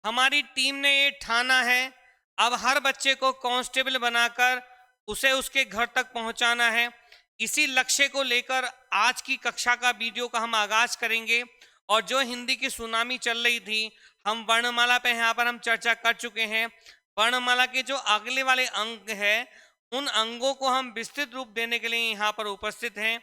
हमारी टीम ने ये ठाना है, अब हर बच्चे को कांस्टेबल बनाकर उसे उसके घर तक पहुंचाना है। इसी लक्ष्य को लेकर आज की कक्षा का वीडियो का हम आगाज करेंगे। और जो हिंदी की सुनामी चल रही थी, हम वर्णमाला पे यहाँ पर हम चर्चा कर चुके हैं। वर्णमाला के जो अगले वाले अंग है, उन अंगों को हम विस्तृत रूप देने के लिए यहाँ पर उपस्थित हैं।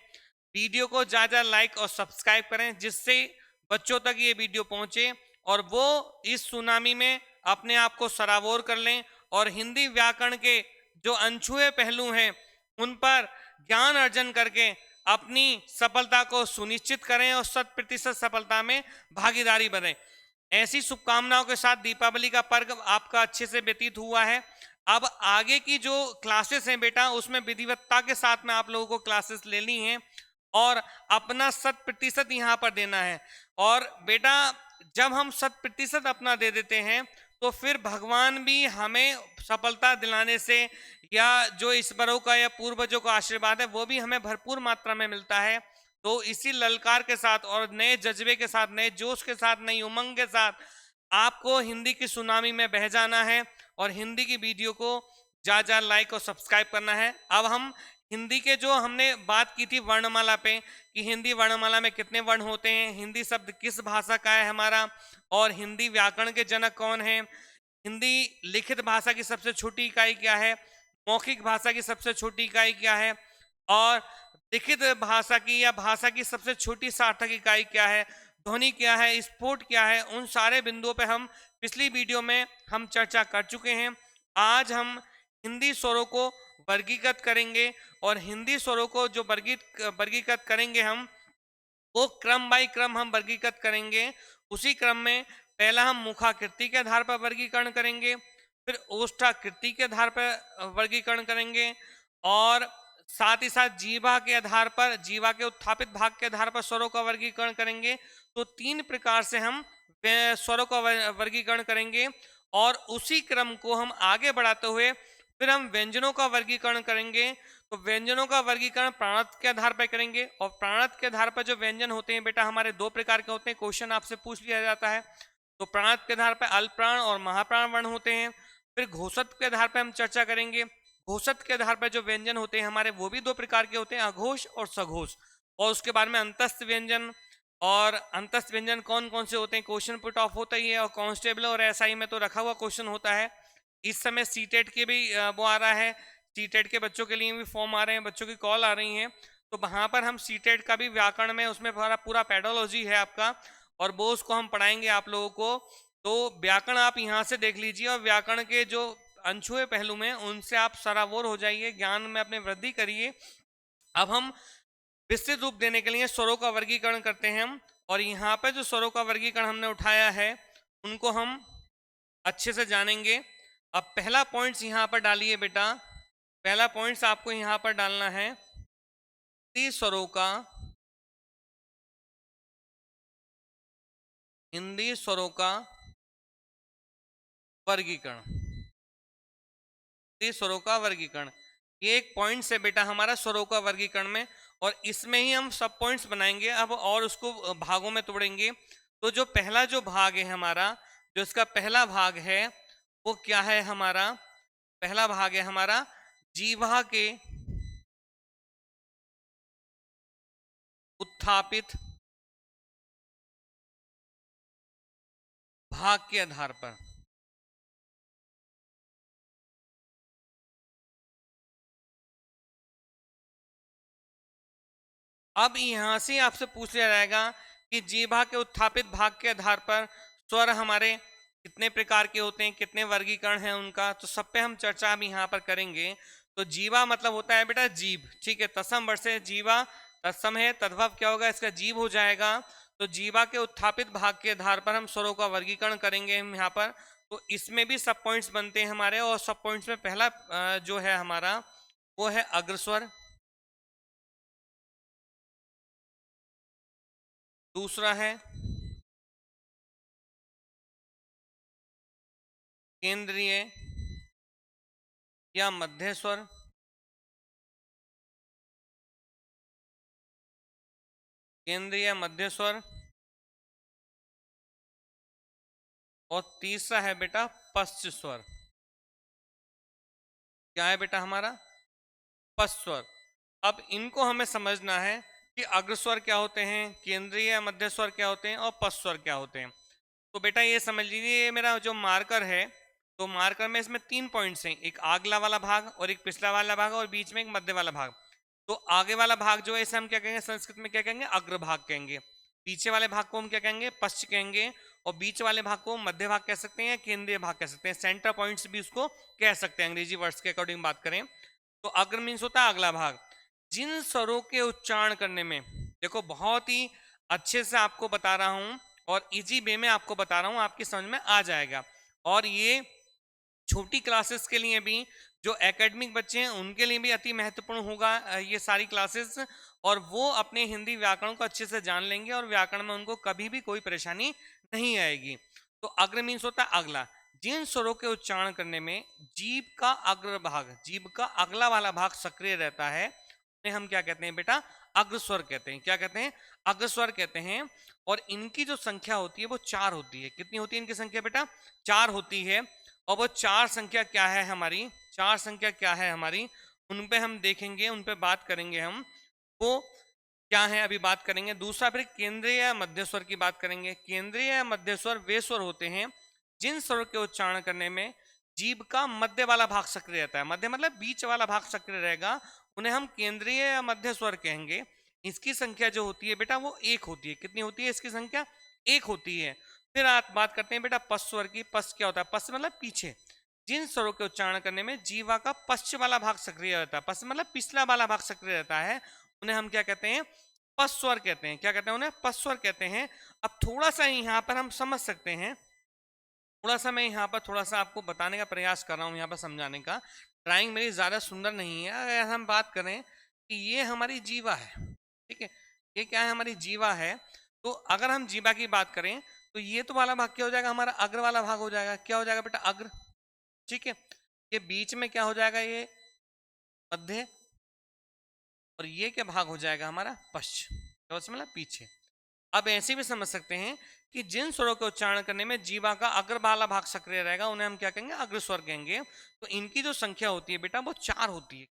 वीडियो को ज़्यादा लाइक और सब्सक्राइब करें, जिससे बच्चों तक ये वीडियो पहुंचे और वो इस सुनामी में अपने आप को सराबोर कर लें और हिंदी व्याकरण के जो अनछुए पहलू हैं उन पर ज्ञान अर्जन करके अपनी सफलता को सुनिश्चित करें और 100% सफलता में भागीदारी बने। ऐसी शुभकामनाओं के साथ दीपावली का पर्व आपका अच्छे से व्यतीत हुआ है। अब आगे की जो क्लासेस हैं बेटा, उसमें विधिवत्ता के साथ में आप लोगों को क्लासेस लेनी है और अपना 100% यहाँ पर देना है। और बेटा, जब हम 100% अपना दे देते हैं तो फिर भगवान भी हमें सफलता दिलाने से, या जो ईश्वरों का या पूर्वजों का आशीर्वाद है वो भी हमें भरपूर मात्रा में मिलता है। तो इसी ललकार के साथ और नए जज्बे के साथ, नए जोश के साथ, नई उमंग के साथ आपको हिंदी की सुनामी में बह जाना है और हिंदी की वीडियो को ज्यादा लाइक और सब्सक्राइब करना है। अब हम हिंदी के जो हमने बात की थी वर्णमाला पे, कि हिंदी वर्णमाला में कितने वर्ण होते हैं, हिंदी शब्द किस भाषा का है हमारा, और हिंदी व्याकरण के जनक कौन है, हिंदी लिखित भाषा की सबसे छोटी इकाई क्या है, मौखिक भाषा की सबसे छोटी इकाई क्या है, और लिखित भाषा की या भाषा की सबसे छोटी सार्थक इकाई क्या है, ध्वनि क्या है, स्फोट क्या है, उन सारे बिंदुओं पे हम पिछली वीडियो में हम चर्चा कर चुके हैं। आज हम हिंदी स्वरों को वर्गीकृत करेंगे और हिंदी स्वरों को जो वर्गीकृत करेंगे हम, वो क्रम बाय क्रम हम वर्गीकृत करेंगे। उसी क्रम में पहला हम मुखाकृति के आधार पर वर्गीकरण करेंगे, फिर ओष्ठाकृति के आधार पर वर्गीकरण करेंगे, और साथ ही साथ जीवा के आधार पर, जीवा के उत्थापित भाग के आधार पर स्वरों का वर्गीकरण करेंगे। तो 3 प्रकार से हम स्वरों का वर्गीकरण करेंगे और उसी क्रम को हम आगे बढ़ाते हुए फिर हम व्यंजनों का वर्गीकरण करेंगे। तो व्यंजनों का वर्गीकरण प्राणत के आधार पर करेंगे और प्राणत के आधार पर जो व्यंजन होते हैं बेटा, हमारे 2 प्रकार के होते हैं। क्वेश्चन आपसे पूछ लिया जाता है। तो प्राणत के आधार पर अल्पप्राण और महाप्राण वर्ण होते हैं। फिर घोषत के आधार पर हम चर्चा करेंगे। घोषत के आधार पर जो व्यंजन होते हैं हमारे, वो भी 2 प्रकार के होते हैं, अघोष और सघोष। और उसके बाद में अंतस्थ व्यंजन, और अंतस्थ व्यंजन कौन कौन से होते हैं, क्वेश्चन पुट ऑफ होता ही है, और कांस्टेबल और एसआई में तो रखा हुआ क्वेश्चन होता है। इस समय सीटेट के भी वो आ रहा है, सीटेट के बच्चों के लिए भी फॉर्म आ रहे हैं, बच्चों की कॉल आ रही हैं। तो वहाँ पर हम सीटेट का भी व्याकरण में, उसमें पूरा पूरा पेडोलॉजी है आपका, और वो उसको हम पढ़ाएंगे आप लोगों को। तो व्याकरण आप यहाँ से देख लीजिए और व्याकरण के जो अनछुए पहलू में उनसे आप सराबोर हो जाइए, ज्ञान में अपने वृद्धि करिए। अब हम विस्तृत रूप देने के लिए स्वरों का वर्गीकरण करते हैं हम, और यहाँ पे जो स्वरों का वर्गीकरण हमने उठाया है उनको हम अच्छे से जानेंगे। अब पहला पॉइंट्स यहाँ पर डालिए बेटा, पहला पॉइंट्स आपको यहाँ पर डालना है हिंदी स्वरों का, हिंदी स्वरों का वर्गीकरण, हिंदी स्वरों का वर्गीकरण। ये एक पॉइंट है बेटा हमारा स्वरों का वर्गीकरण में, और इसमें ही हम सब पॉइंट्स बनाएंगे अब और उसको भागों में तोड़ेंगे। तो जो पहला जो भाग है हमारा, जो इसका पहला भाग है वो क्या है हमारा, पहला भाग है हमारा जीवा के उत्थापित भाग के आधार पर। अब यहां से आपसे पूछ लिया जाएगा कि जीवा के उत्थापित भाग के आधार पर स्वर हमारे कितने प्रकार के होते हैं, कितने वर्गीकरण हैं उनका, तो सब पे हम चर्चा अब यहाँ पर करेंगे। तो जीवा मतलब होता है बेटा जीव, ठीक है, तत्सम वर्ड से जीवा तत्सम है, तद्भव क्या होगा, इसका जीव हो जाएगा। तो जीवा के उत्थापित भाग के आधार पर हम स्वरों का वर्गीकरण करेंगे हम यहाँ पर। तो इसमें भी सब पॉइंट्स बनते हैं हमारे, और सब पॉइंट्स में पहला जो है हमारा वो है अग्रस्वर, दूसरा है केंद्रीय या मध्य स्वर, केंद्रीय मध्य स्वर, और तीसरा है बेटा पश्च स्वर। क्या है बेटा हमारा? पश्च स्वर। अब इनको हमें समझना है कि अग्रस्वर क्या होते हैं, केंद्रीय या मध्य स्वर क्या होते हैं, और पश्च स्वर क्या होते हैं। तो बेटा ये समझ लीजिए, ये मेरा जो मार्कर है, तो मार्कर में इसमें 3 पॉइंट्स हैं, एक अगला वाला भाग और एक पिछला वाला भाग और बीच में एक मध्य वाला भाग। तो आगे वाला भाग जो है इसे हम क्या कहेंगे, संस्कृत में क्या कहेंगे, अग्रभाग कहेंगे। पीछे वाले भाग को हम क्या कहेंगे, पश्च कहेंगे। और बीच वाले भाग को मध्य भाग कह सकते हैं, केंद्रीय भाग कह सकते हैं, सेंटर पॉइंट्स भी उसको कह सकते हैं अंग्रेजी वर्ड्स के अकॉर्डिंग बात करें तो। अग्र मीन्स होता है अगला भाग। जिन स्वरों के उच्चारण करने में, देखो बहुत ही अच्छे से आपको बता रहा हूं और इजी वे में आपको बता रहा हूं, आपकी समझ में आ जाएगा। और ये छोटी क्लासेस के लिए भी, जो एकेडमिक बच्चे हैं उनके लिए भी अति महत्वपूर्ण होगा ये सारी क्लासेस। और वो अपने हिंदी व्याकरण को अच्छे से जान लेंगे और व्याकरण में उनको कभी भी कोई परेशानी नहीं आएगी। तो अग्र मीन्स होता है अगला। जिन स्वरों के उच्चारण करने में जीभ का अग्र भाग, जीभ का अगला वाला भाग सक्रिय रहता है, उन्हें हम क्या कहते हैं बेटा, अग्रस्वर कहते हैं। क्या कहते हैं? अग्रस्वर कहते हैं। और इनकी जो संख्या होती है वो 4 होती है। कितनी होती है इनकी संख्या बेटा? 4 होती है। और वो 4 संख्या क्या है हमारी, 4 संख्या क्या है हमारी, उन पे हम देखेंगे, उन पे बात करेंगे हम। वो क्या है अभी बात करेंगे। दूसरा फिर केंद्रीय या मध्य स्वर की बात करेंगे। केंद्रीय या मध्य स्वर वे स्वर होते हैं जिन स्वरों के उच्चारण करने में जीभ का मध्य वाला भाग सक्रिय रहता है। मध्य मतलब बीच वाला भाग सक्रिय रहेगा, उन्हें हम केंद्रीय या मध्य स्वर कहेंगे। इसकी संख्या जो होती है बेटा वो 1 होती है। कितनी होती है इसकी संख्या? 1 होती है। फिर आप बात करते हैं बेटा पश्च स्वर की। पश्च क्या होता है? पश्च मतलब पीछे। जिन स्वरों के उच्चारण करने में जीवा का पश्च वाला भाग सक्रिय रहता है, पश्च मतलब पिछला वाला भाग सक्रिय रहता है, उन्हें हम क्या कहते हैं? पश्च स्वर कहते हैं। क्या कहते हैं? उन्हें पश्च स्वर कहते हैं। अब थोड़ा सा यहाँ पर हम समझ सकते हैं, थोड़ा सा मैं यहाँ पर थोड़ा सा आपको बताने का प्रयास कर रहा हूँ, यहाँ पर समझाने का। ड्राइंग मेरी ज़्यादा सुंदर नहीं है। अगर हम बात करें कि ये हमारी जीवा है, ठीक है, ये क्या है, हमारी जीवा है। तो अगर हम जीवा की बात करें तो ये तो वाला भाग क्या हो जाएगा हमारा? अग्र वाला भाग हो जाएगा। क्या हो जाएगा बेटा? अग्र। ठीक है। ये बीच में क्या हो जाएगा? ये मध्य। और ये क्या भाग हो जाएगा हमारा? पश्च। मतलब पीछे। अब ऐसे भी समझ सकते हैं कि जिन स्वरों के उच्चारण करने में जीवा का अग्र वाला भाग सक्रिय रहेगा उन्हें हम क्या कहेंगे? अग्रस्वर कहेंगे। तो इनकी जो संख्या होती है बेटा वो 4 होती है।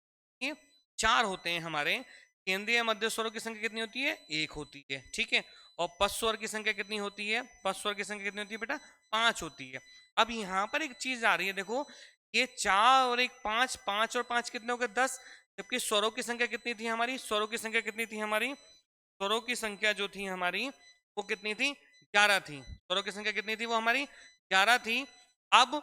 ये 4 होते हैं हमारे। केंद्रीय मध्य स्वरों की संख्या कितनी होती है? 1 होती है। ठीक है। और पश्च स्वर की संख्या कितनी होती है? पश्च स्वर की संख्या कितनी होती है बेटा? 5 होती है। अब यहाँ पर एक चीज आ रही है, देखो ये 4 और एक 5, 5 और 5 कितने हो गए? 10। जबकि स्वरों की संख्या कितनी थी हमारी? स्वरों की संख्या कितनी थी हमारी? स्वरों की संख्या जो थी हमारी वो कितनी थी? 11 थी। स्वरों की संख्या कितनी थी? वो हमारी 11 थी। अब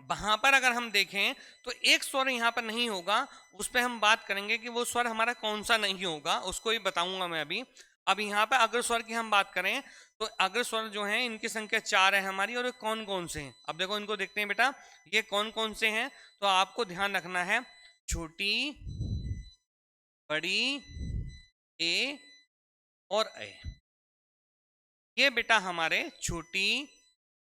वहां पर अगर हम देखें तो एक स्वर यहाँ पर नहीं होगा, उस पर हम बात करेंगे कि वो स्वर हमारा कौन सा नहीं होगा, उसको ही बताऊंगा मैं अभी। अब यहाँ पर अग्र स्वर की हम बात करें तो अग्र स्वर जो है इनकी संख्या 4 है हमारी। और कौन कौन से हैं अब देखो, इनको देखते हैं बेटा, ये कौन कौन से हैं। तो आपको ध्यान रखना है, छोटी, बड़ी, ए और ए। ये बेटा हमारे छोटी,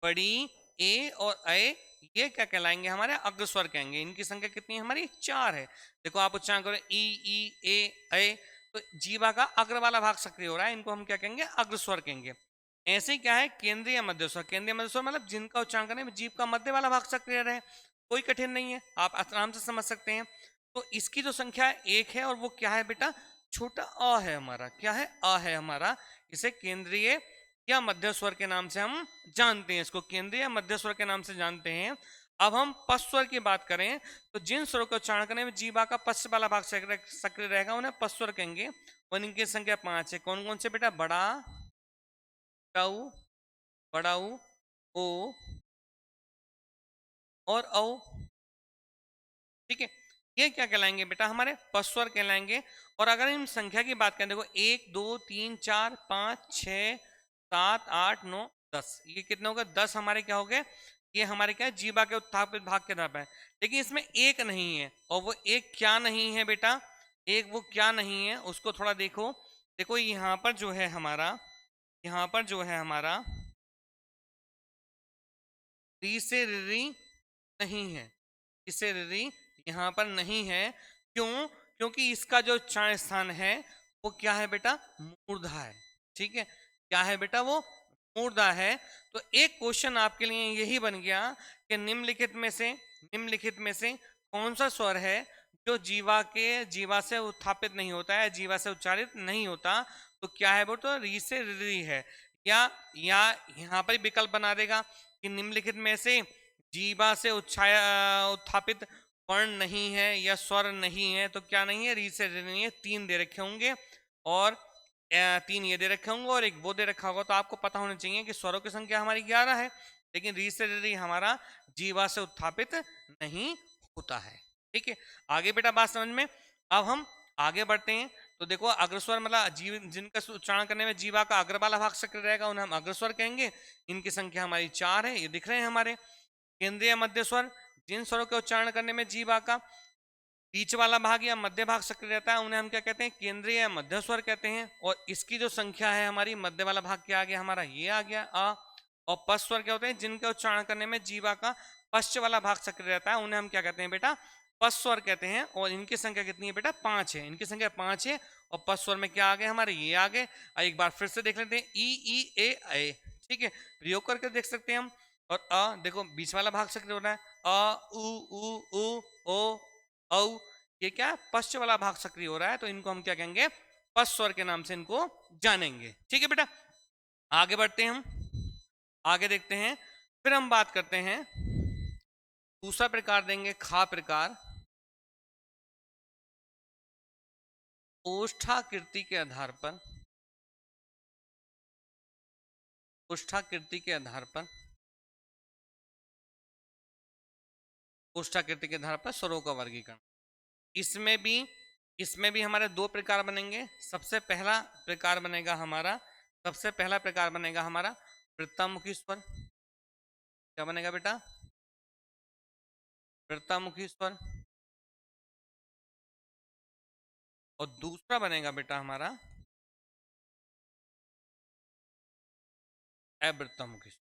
बड़ी, ए और ए, ये क्या कहलाएंगे? हमारे अग्रस्वर कहेंगे। इनकी संख्या कितनी है हमारी? 4 है। देखो आप उच्चारण करो ई ए, तो जीवा का अग्र वाला भाग सक्रिय हो रहा है, इनको हम क्या कहेंगे? अग्रस्वर कहेंगे। ऐसे ही क्या है? केंद्रीय मध्य स्वर। केंद्रीय मध्य स्वर मतलब जिनका उच्चारण करने में जीव का मध्य वाला भाग सक्रिय रहे। कोई कठिन नहीं है, आप आराम से समझ सकते हैं। तो इसकी जो संख्या 1 है और वो क्या है बेटा? छोटा अ है हमारा। क्या है? अ है हमारा। इसे केंद्रीय या मध्य स्वर के नाम से हम जानते हैं, इसको केंद्रीय मध्य स्वर के नाम से जानते हैं। अब हम पश्च स्वर की बात करें तो जिन स्वरों को उच्चारण करने में जीवा का पश्च वाला भाग सक्रिय रहेगा उन्हें पश्च स्वर कहेंगे। और इनकी संख्या 5 है। कौन कौन से बेटा? बड़ा, टाऊ, बड़ा ऊ, ओ और औ। ठीक है। ये क्या कहलाएंगे बेटा? हमारे पश्च स्वर कहलाएंगे। और अगर इन संख्या की बात करें, देखो 1 2 3 4 5 6 7 8 9 10, ये कितने हो गए? 10 हमारे क्या हो गए? ये हमारे क्या है? जीवा के उत्थापित भाग के तरफ है। लेकिन इसमें एक नहीं है। और वो एक क्या नहीं है बेटा? एक वो क्या नहीं है उसको थोड़ा देखो। देखो यहाँ पर जो है हमारा, यहाँ पर जो है हमारा री से री नहीं है, इसे री यहाँ पर नहीं है। क्यों? क्योंकि इसका जो उच्चारण स्थान है वो क्या है बेटा? मूर्धा है। ठीक है। क्या है बेटा? वो मूर्धा है। तो एक क्वेश्चन आपके लिए यही बन गया कि निम्नलिखित में से कौन सा स्वर है जो जीवा से उत्थापित नहीं होता है, जीवा से उच्चारित नहीं होता। तो क्या है वो, तो री से री है। या यहाँ पर विकल्प बना देगा कि निम्नलिखित में से जीवा से उत्थापित वर्ण नहीं है या स्वर नहीं है। तो क्या नहीं है, री से री नहीं है। 3 दे रखे होंगे और 3 ये दे रखे होंगे और एक वो दे रखा होगा। तो आपको पता होना चाहिए कि स्वरों की संख्या हमारी 11 है, लेकिन री से री हमारा जीवा से उत्थापित नहीं होता है। ठीक है, आगे बेटा बात समझ में। अब हम आगे बढ़ते हैं। तो देखो अग्रस्वर मतलब जिनका उच्चारण करने में जीवा का अग्र वाला भाग सक्रिय रहेगा उन्हें हम अग्रस्वर कहेंगे। इनकी संख्या हमारी 4 है, ये दिख रहे हैं हमारे। केंद्रीय मध्य स्वर, जिन स्वरों के उच्चारण करने में जीवा का बीच वाला भाग या मध्य भाग सक्रिय रहता है उन्हें हम क्या कहते हैं, केंद्रीय या मध्य स्वर कहते हैं। और इसकी जो संख्या है हमारी, मध्य वाला भाग क्या आ गया हमारा, ये आ गया अ। और पश्च स्वर क्या होते हैं, जिनके उच्चारण करने में जीवा का पश्च वाला भाग सक्रिय रहता है उन्हें हम क्या कहते हैं बेटा, पश्च स्वर कहते हैं। और इनकी संख्या कितनी है बेटा, 5 है। इनकी संख्या 5 है। और पश्च स्वर में क्या आ गए हमारे, ये आ गए। एक बार फिर से देख लेते हैं, ई ए। ठीक है, प्रयोग करके देख सकते हैं हम। और अ देखो बीच वाला भाग सक्रिय हो रहा है, अ उ ओ औ। ये क्या है, पश्च वाला भाग सक्रिय हो रहा है। तो इनको हम क्या कहेंगे, पश्च स्वर के नाम से इनको जानेंगे। ठीक है बेटा, आगे बढ़ते हैं हम, आगे देखते हैं। फिर हम बात करते हैं, दूसरा प्रकार देंगे खा प्रकार। ओष्ठाकृति के आधार पर, ओष्ठाकृति के आधार पर, ओष्ठाकृति के आधार पर स्वरों का वर्गीकरण। इसमें भी हमारे 2 प्रकार बनेंगे। सबसे पहला प्रकार बनेगा हमारा वृत्तामुखी स्वर। क्या बनेगा बेटा, वृत्तामुखी स्वर। और दूसरा बनेगा बेटा हमारा अवृत्तामुखी स्वर।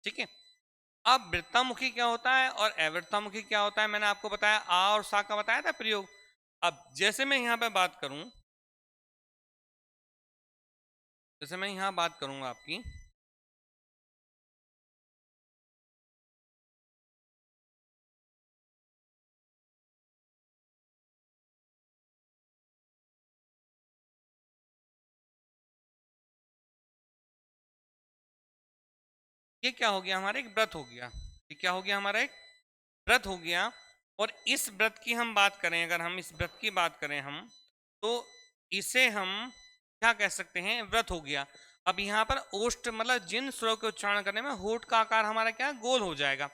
ठीक है, अब वृत्तामुखी क्या होता है और अवृत्तामुखी क्या होता है, मैंने आपको बताया आ और सा का बताया था प्रयोग। अब जैसे मैं यहां पे बात करूं, जैसे मैं यहां बात करूंगा आपकी, ये क्या हो गया हमारा, एक व्रत हो गया। ये क्या हो गया हमारा, एक व्रत हो गया। और इस व्रत की हम बात करें, अगर हम इस व्रत की बात करें हम, तो इसे हम क्या कह सकते हैं, व्रत हो गया। अब यहाँ पर ओष्ठ मतलब जिन स्वरों के उच्चारण करने में होठ का आकार हमारा क्या गोल हो जाएगा।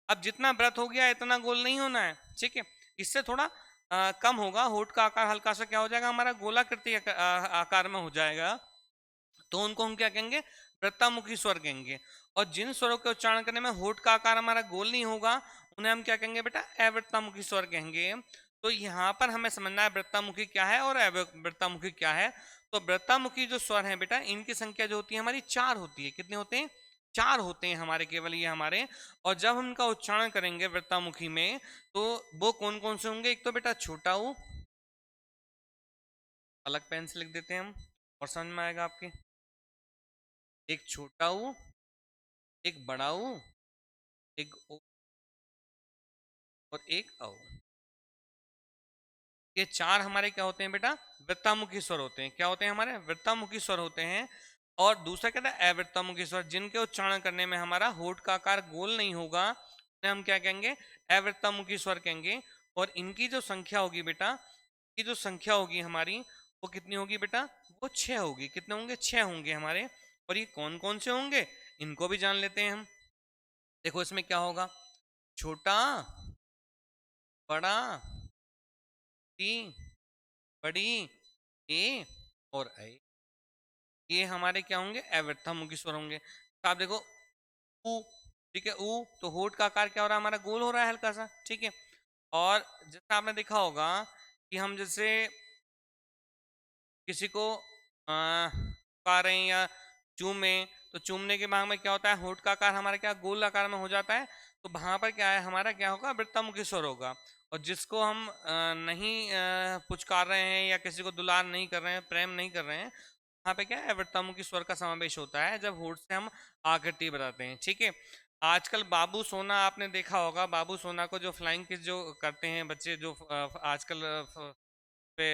अब जितना व्रत हो गया इतना गोल नहीं होना है। ठीक है, इससे थोड़ा कम होगा, होठ का आकार हल्का सा क्या हो जाएगा हमारा, गोलाकृति आकार में हो जाएगा। तो उनको हम क्या कहेंगे, वृत्तामुखी स्वर कहेंगे। और जिन स्वरों के उच्चारण करने में होठ का आकार हमारा गोल नहीं होगा उन्हें हम क्या कहेंगे बेटा, अवृत्तामुखी स्वर कहेंगे। तो यहाँ पर हमें समझना है वृत्तामुखी क्या है और अवृत्तामुखी क्या है। तो वृत्तामुखी जो स्वर है बेटा, इनकी संख्या जो होती है हमारी 4 होती है। कितने होते हैं, 4 होते हैं हमारे, केवल ये हमारे। और जब हम इनका उच्चारण करेंगे वृत्तामुखी में, तो वो कौन कौन से होंगे, एक तो बेटा छोटा ऊ, अलग पेन से लिख देते हैं हम और समझ में आएगा आपके। एक छोटा ऊ, एक बड़ा ऊ, एक ओ और एक औ। ये 4 हमारे क्या होते हैं बेटा, वृत्तामुखी स्वर होते हैं। क्या होते हैं हमारे, वृत्तामुखी स्वर होते हैं। और दूसरा कहता है अवृत्तामुखी स्वर, जिनके उच्चारण करने में हमारा होठ का आकार गोल नहीं होगा उन्हें हम क्या कहेंगे, अवृत्तामुखी स्वर कहेंगे। और इनकी जो संख्या होगी बेटा, की जो संख्या होगी हमारी, वो कितनी होगी बेटा, वो 6 होगी। कितने होंगे, 6 होंगे हमारे। और ये कौन कौन से होंगे, इनको भी जान लेते हैं हम। देखो इसमें क्या होगा, छोटा, बड़ा, टी, बड़ी, ए और ऐ, ये हमारे क्या होंगे, अवृत्तामुखी स्वर होंगे। तो आप देखो ऊ, ठीक है, ऊ तो होठ का आकार क्या हो रहा है हमारा, गोल हो रहा है हल्का सा। ठीक है, और जैसा आपने देखा होगा कि हम जैसे किसी को पा रहे हैं या चूमे, तो चूमने के भाग में क्या होता है, होठ का आकार हमारा क्या गोल आकार में हो जाता है। तो वहां पर क्या है हमारा, क्या होगा, वृत्तामुखी स्वर होगा। और जिसको हम नहीं पुचकार रहे हैं या किसी को दुलार नहीं कर रहे हैं, प्रेम नहीं कर रहे हैं, यहाँ पे क्या है, वृत्तामुखी स्वर का समावेश होता है जब होठ से हम आकृति बताते हैं। ठीक है। आजकल बाबू सोना आपने देखा होगा, बाबू सोना को जो फ्लाइंग किस जो करते हैं बच्चे, जो आजकल पे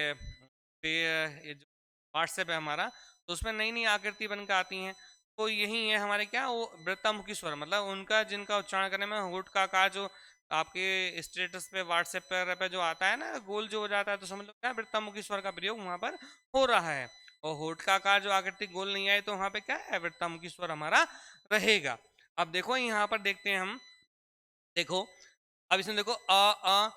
ये जो व्हाट्सएप है हमारा, तो उसमें नई नई आकृति बनकर आती हैं। तो यही है हमारे क्या, वो वृत्तामुखी स्वर, मतलब उनका जिनका उच्चारण करने में होठ का आकार जो आपके स्टेटस पे व्हाट्सएप पे जो आता है ना, गोल जो हो जाता है, तो समझ लो क्या वृत्तामुखी स्वर का प्रयोग वहां पर हो रहा है। और होठ का आकार जो आकृति गोल नहीं आए, तो वहां पे क्या है, वृत्तामुखी स्वर हमारा रहेगा। अब देखो यहाँ पर देखते हैं हम, देखो अब इसमें देखो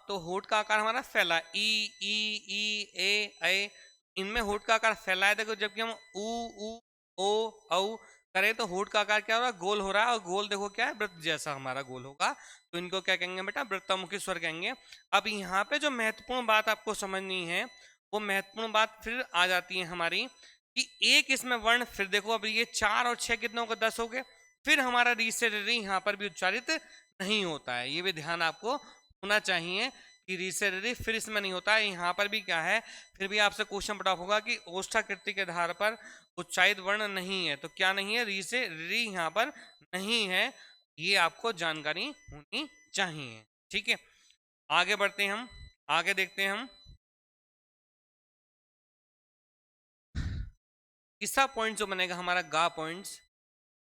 तो होठ का आकार हमारा फैला, ई ए इनमें होठ का आकार फैला है। देखो जबकि हम उ ओ औ करें तो होठ का आकार क्या हो रहा है, गोल हो रहा है। और गोल देखो क्या है, वृत्त जैसा हमारा गोल होगा, तो इनको क्या कहेंगे बेटा, वृत्तामुखी स्वर कहेंगे। अब यहाँ पे जो महत्वपूर्ण बात आपको समझनी है, वो महत्वपूर्ण बात फिर आ जाती है हमारी, कि एक इसमें वर्ण, फिर देखो अब ये 4 और 6 कितनों को 10 हो गए, फिर हमारा री से री यहाँ पर भी उच्चारित नहीं होता है। ये भी ध्यान आपको होना चाहिए कि री से री फिर इसमें नहीं होता है। यहाँ पर भी क्या है, फिर भी आपसे क्वेश्चन पड़ा होगा कि ओष्ठाकृति के आधार पर उच्चारित वर्ण नहीं है, तो क्या नहीं है, री से री यहाँ पर नहीं है। ये आपको जानकारी होनी चाहिए। ठीक है, आगे बढ़ते हैं हम, आगे देखते हैं हम। तीसरा पॉइंट जो बनेगा हमारा गा पॉइंट्स,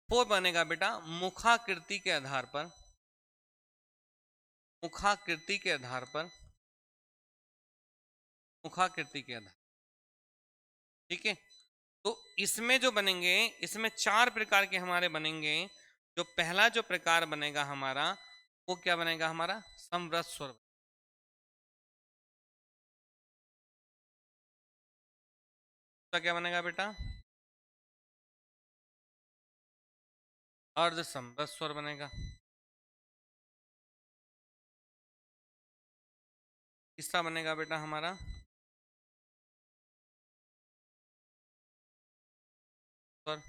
वो बनेगा बेटा मुखाकृति के आधार पर, मुखाकृति के आधार पर, मुखाकृति के आधार। ठीक है, तो इसमें जो बनेंगे, इसमें 4 प्रकार के हमारे बनेंगे। जो पहला जो प्रकार बनेगा हमारा, वो क्या बनेगा हमारा, समव्रत स्वर। तो क्या बनेगा बेटा, अर्ध समव्रत स्वर बनेगा। तीसरा बनेगा बेटा हमारा स्वर।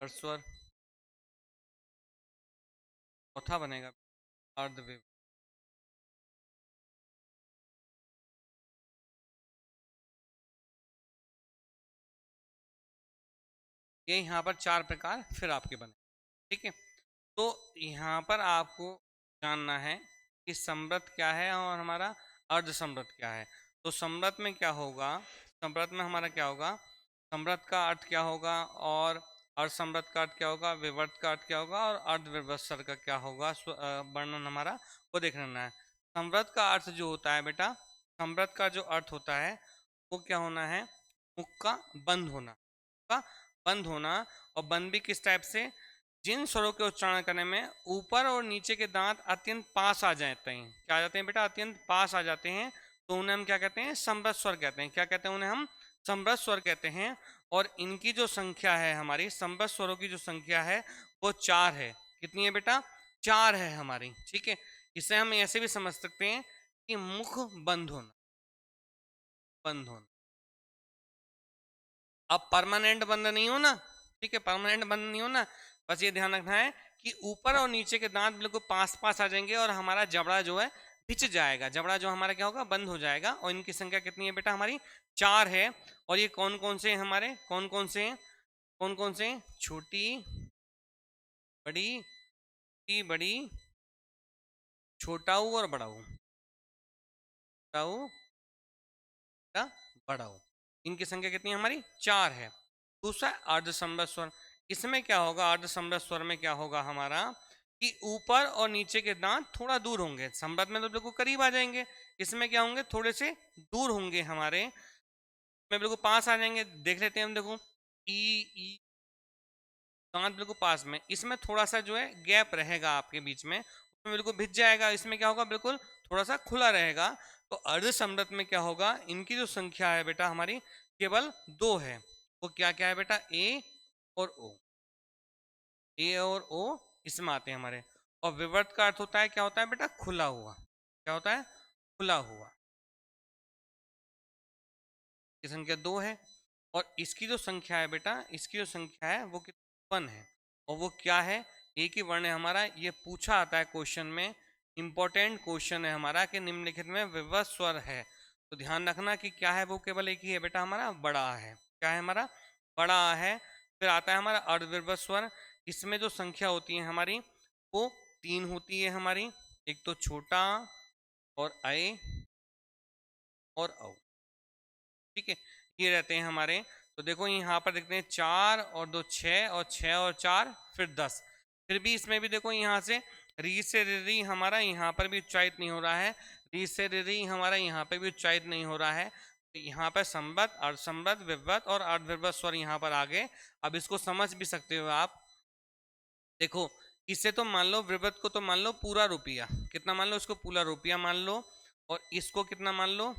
स्वर। चौथा बनेगा अर्धविव। ये यहाँ पर 4 प्रकार फिर आपके बने। ठीक है, तो यहाँ पर आपको जानना है कि समव्रत क्या है और हमारा अर्ध समव्रत क्या है। तो समव्रत में क्या होगा, समव्रत में हमारा क्या होगा, समव्रत का अर्थ क्या होगा, और अर्ध समव्रत का अर्थ क्या होगा, विवर्त का अर्थ क्या होगा, और अर्ध विवर्त स्वर का क्या होगा, वर्णन हमारा वो देख लेना है। समव्रत का अर्थ जो होता है बेटा, समव्रत का जो अर्थ होता है वो क्या होना है, मुख का बंद होना, का बंद होना। और बंद भी किस टाइप से, जिन स्वरों के उच्चारण करने में ऊपर और नीचे के दांत अत्यंत पास आ जाते हैं, क्या आ जाते हैं बेटा, अत्यंत पास आ जाते हैं, तो उन्हें हम क्या कहते हैं, समव्रत स्वर कहते हैं। क्या कहते हैं उन्हें हम, समव्रत स्वर कहते हैं। और इनकी जो संख्या है, हमारी समव्रत स्वरों की जो संख्या है वो 4 है। कितनी है बेटा, 4 है हमारी। ठीक है, इसे हम ऐसे भी समझ सकते हैं कि मुख बंद होना, बंद होना। अब परमानेंट बंद नहीं होना, ठीक है, परमानेंट बंद नहीं होना, बस ये ध्यान रखना है कि ऊपर और नीचे के दांत बिल्कुल पास पास आ जाएंगे और हमारा जबड़ा जो है भिच जाएगा, जबड़ा जो हमारा क्या होगा, बंद हो जाएगा। और इनकी संख्या कितनी है बेटा, हमारी 4 है। और ये कौन कौन से हैं हमारे, कौन कौन से हैं, कौन कौन से हैं, छोटी बड़ी, छोटी बड़ी, छोटा ऊ और बड़ा ऊ, छोटा ऊ बड़ा ऊ, इनकी संख्या कितनी है हमारी, 4 है। दूसरा अर्ध समव्रत स्वर, इसमें क्या होगा, अर्ध समव्रत स्वर में क्या होगा हमारा, कि ऊपर और नीचे के दांत थोड़ा दूर होंगे। समव्रत में तो बिल्कुल करीब आ जाएंगे, इसमें क्या होंगे, थोड़े से दूर होंगे हमारे, में बिल्कुल पास आ जाएंगे। देख लेते हैं हम, देखो ई दांत बिल्कुल पास में, इसमें थोड़ा सा जो है गैप रहेगा आपके बीच में, उसमें बिल्कुल भिज जाएगा। इसमें क्या होगा, बिल्कुल थोड़ा सा खुला रहेगा। तो अर्ध समृत में क्या होगा, इनकी जो संख्या है बेटा हमारी केवल 2 है। वो क्या क्या है बेटा, ए और ओ, ए और ओ इसमें आते हैं हमारे। और विवर्त का अर्थ होता है, क्या होता है बेटा, खुला हुआ, क्या होता है, खुला हुआ। की संख्या 2 है। और इसकी जो संख्या है बेटा, इसकी जो संख्या है वो कितनी वन है, और वो क्या है, एक ही वर्ण है हमारा। ये पूछा आता है क्वेश्चन में, इंपॉर्टेंट क्वेश्चन है हमारा कि निम्नलिखित में विभक्त स्वर है, तो ध्यान रखना कि क्या है, वो केवल एक ही है बेटा हमारा, बड़ा है। क्या है हमारा, बड़ा है। फिर आता है हमारा अर्धविभक्त स्वर। इसमें जो संख्या होती है हमारी वो 3 होती है हमारी, एक तो छोटा और अय और औ, ठीक है, ये रहते हैं हमारे। तो देखो यहाँ पर देखते हैं 4 और 2 6, और 6 और 4 फिर 10। फिर भी इसमें भी देखो यहाँ से री से री हमारा यहाँ पर भी उच्चारित नहीं हो रहा है, री से री हमारा यहाँ पे भी उच्चारित नहीं हो रहा है। तो यहाँ पर संबद्ध, अर्धसंबद्ध, विभक्त और अर्धविभक्त स्वर यहाँ पर आ गए। अब इसको समझ भी सकते हो आप। देखो इससे तो मान लो विभक्त को तो मान लो पूरा रुपया, कितना मान लो, इसको पूरा रुपया मान लो, और इसको कितना मान लो,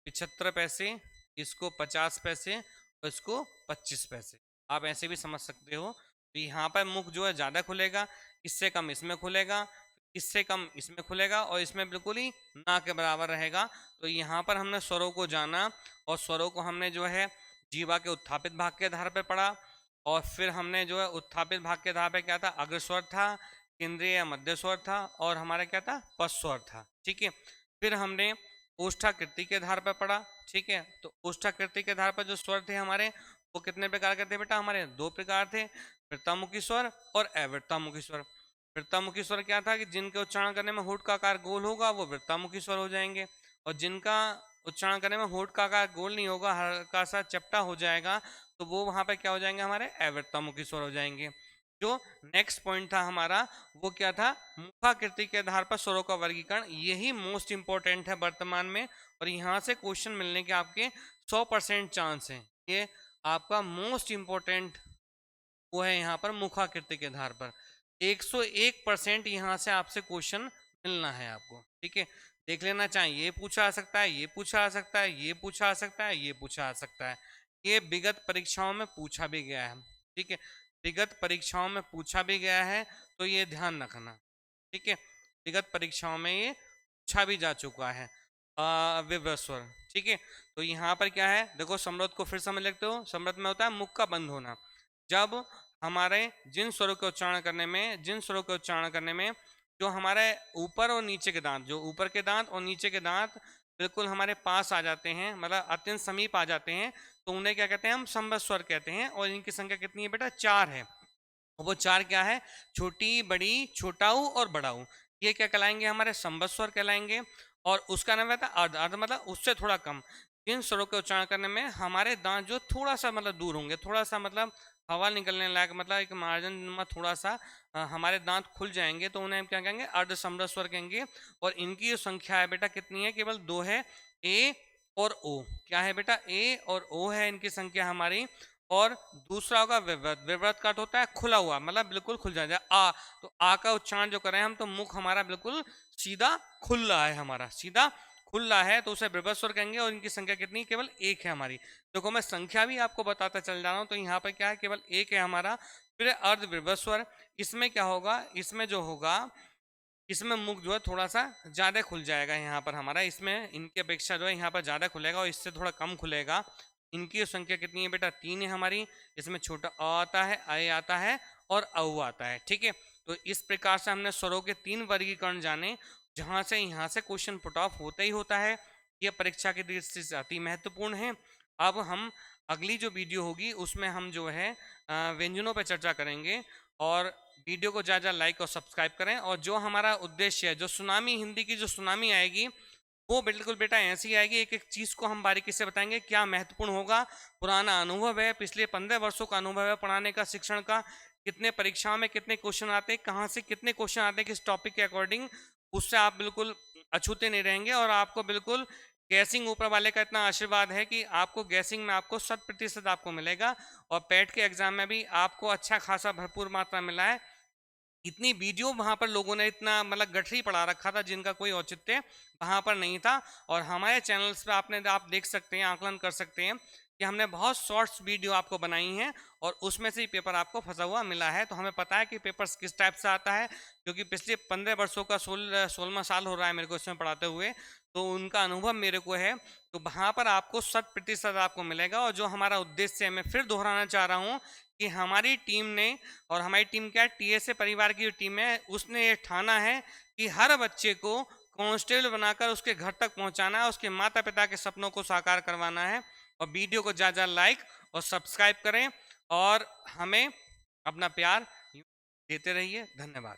75 पैसे, इसको 50 पैसे, और इसको 25 पैसे। आप ऐसे भी समझ सकते हो। तो यहाँ पर मुख जो है ज़्यादा खुलेगा, इससे कम इसमें खुलेगा, इससे कम इसमें खुलेगा, और इसमें बिल्कुल ही ना के बराबर रहेगा। तो यहाँ पर हमने स्वरों को जाना, और स्वरों को हमने जो है जीवा के उत्थापित भाग के आधार पर पढ़ा, और फिर हमने जो है उत्थापित भाग के आधार पर क्या था, अग्रस्वर था, केंद्रीय या मध्य स्वर था, और हमारा क्या था, पश्चस्वर था। ठीक है, फिर हमने ओष्ठाकृति के आधार पर पढ़ा। ठीक है, तो ओष्ठाकृति के आधार पर जो स्वर थे हमारे वो कितने प्रकार के थे बेटा, हमारे 2 प्रकार थे, वृत्तामुखी स्वर और अवृत्तामुखी स्वर। वृत्तामुखी स्वर क्या था कि जिनके उच्चारण करने में होठ का आकार गोल होगा वो वृत्तामुखी स्वर हो जाएंगे, और जिनका उच्चारण करने में होठ का आकार गोल नहीं होगा, हल्का सा चपटा हो जाएगा, तो वो वहां पर क्या हो जाएंगे, हमारे अवृत्तामुखी स्वर हो जाएंगे। जो नेक्स्ट पॉइंट था हमारा वो क्या था, मुखाकृति के आधार पर स्वरों का वर्गीकरण। यही मोस्ट इंपॉर्टेंट है वर्तमान में, और यहाँ से क्वेश्चन मिलने के आपके 100% चांस हैं। ये आपका मोस्ट इंपॉर्टेंट वो है यहाँ पर मुखाकृति के आधार पर 101% यहाँ से आपसे क्वेश्चन मिलना है आपको। ठीक है, देख लेना चाहिए, ये पूछा आ सकता है, ये पूछा आ सकता है, ये पूछा आ सकता है, ये पूछा आ सकता है। ये विगत परीक्षाओं में पूछा भी गया है। ठीक है, विगत परीक्षाओं में पूछा भी गया है, तो ये ध्यान रखना। ठीक है, विगत परीक्षाओं में ये पूछा भी जा चुका है विभक्त स्वर। ठीक है, तो यहाँ पर क्या है, देखो समृद्ध को फिर समझ लेते हो। समृद्ध में होता है मुख का बंद होना। जब हमारे जिन स्वरों के उच्चारण करने में जो हमारे ऊपर और नीचे के दांत, जो ऊपर के दांत और नीचे के दांत बिल्कुल हमारे पास आ जाते हैं, मतलब अत्यंत समीप आ जाते हैं, तो उन्हें क्या कहते हैं, हम संबद्ध स्वर कहते हैं। और इनकी संख्या कितनी है बेटा, 4 है। वो 4 क्या है, छोटी, बड़ी, छोटाऊ और बड़ाऊ। ये क्या कहलाएंगे, हमारे संबद्ध स्वर कहलाएंगे। और उसका नाम रहता है अर्ध। अर्ध मतलब उससे थोड़ा कम। जिन स्वरों के उच्चारण करने में हमारे दांत जो थोड़ा सा मतलब दूर होंगे, थोड़ा सा मतलब हवा निकलने लायक, मतलब एक मार्जिन में थोड़ा सा हमारे दांत खुल जाएंगे, तो उन्हें हम क्या कहेंगे, अर्ध समृद्ध स्वर कहेंगे। और इनकी जो संख्या है बेटा कितनी है, केवल 2 है, ए और ओ। क्या है बेटा, ए और ओ है इनकी संख्या हमारी। और दूसरा होगा विवृत। विवृत का अर्थ होता है खुला हुआ, मतलब बिल्कुल खुल जाए। आ, तो आ का उच्चारण जो करें हम, तो मुख हमारा बिल्कुल सीधा खुल रहा है, हमारा सीधा खुल रहा है, तो उसे विवृत स्वर कहेंगे। और इनकी संख्या कितनी, केवल 1 है हमारी। देखो मैं संख्या भी आपको बताता चल जा रहा हूँ। तो यहाँ पर क्या है, केवल 1 है हमारा। फिर अर्ध विवृत स्वर, इसमें क्या होगा, इसमें जो होगा, इसमें मुख जो है थोड़ा सा ज़्यादा खुल जाएगा यहाँ पर हमारा। इसमें इनकी अपेक्षा जो है यहाँ पर ज़्यादा खुलेगा, और इससे थोड़ा कम खुलेगा। इनकी संख्या कितनी है बेटा, 3 है हमारी। इसमें छोटा अ आता है, अय आता है और औ आता है। ठीक है, तो इस प्रकार से हमने स्वरों के 3 वर्गीकरण जाने, जहाँ से यहाँ से क्वेश्चन पुट ऑफ होता ही होता है। यह परीक्षा की दृष्टि से अति महत्वपूर्ण है। अब हम अगली जो वीडियो होगी उसमें हम जो है व्यंजनों पर चर्चा करेंगे। और वीडियो को ज़्यादा लाइक और सब्सक्राइब करें। और जो हमारा उद्देश्य है, जो सुनामी, हिंदी की जो सुनामी आएगी, वो बिल्कुल बेटा ऐसी आएगी। एक एक चीज़ को हम बारीकी से बताएंगे, क्या महत्वपूर्ण होगा। पुराना अनुभव है, पिछले 15 वर्षों का अनुभव है पढ़ाने का, शिक्षण का, कितने परीक्षाओं में कितने क्वेश्चन आते हैं, कहाँ से कितने क्वेश्चन आते हैं, किस टॉपिक के अकॉर्डिंग, उससे आप बिल्कुल अछूते नहीं रहेंगे। और आपको बिल्कुल गैसिंग, ऊपर वाले का इतना आशीर्वाद है कि आपको गैसिंग में आपको 100% आपको मिलेगा। और पैट के एग्जाम में भी आपको अच्छा खासा भरपूर मात्रा मिला है। इतनी वीडियो वहाँ पर लोगों ने इतना मतलब गठरी पढ़ा रखा था, जिनका कोई औचित्य वहाँ पर नहीं था। और हमारे चैनल्स पे आप देख सकते हैं, आकलन कर सकते हैं कि हमने बहुत शॉर्ट्स वीडियो आपको बनाई हैं, और उसमें से ही पेपर आपको फंसा हुआ मिला है। तो हमें पता है कि पेपर्स किस टाइप से आता है, क्योंकि पिछले 15 वर्षों का 16वां साल हो रहा है मेरे को इसमें पढ़ाते हुए, तो उनका अनुभव मेरे को है। तो वहाँ पर आपको 100% आपको मिलेगा। और जो हमारा उद्देश्य है, मैं फिर दोहराना चाह रहा हूँ कि हमारी टीम ने, और हमारी टीम क्या है, टीएसए परिवार की जो टीम है, उसने ये ठाना है कि हर बच्चे को कांस्टेबल बनाकर उसके घर तक पहुंचाना है, उसके माता पिता के सपनों को साकार करवाना है। और वीडियो को ज़्यादा लाइक और सब्सक्राइब करें और हमें अपना प्यार देते रहिए। धन्यवाद।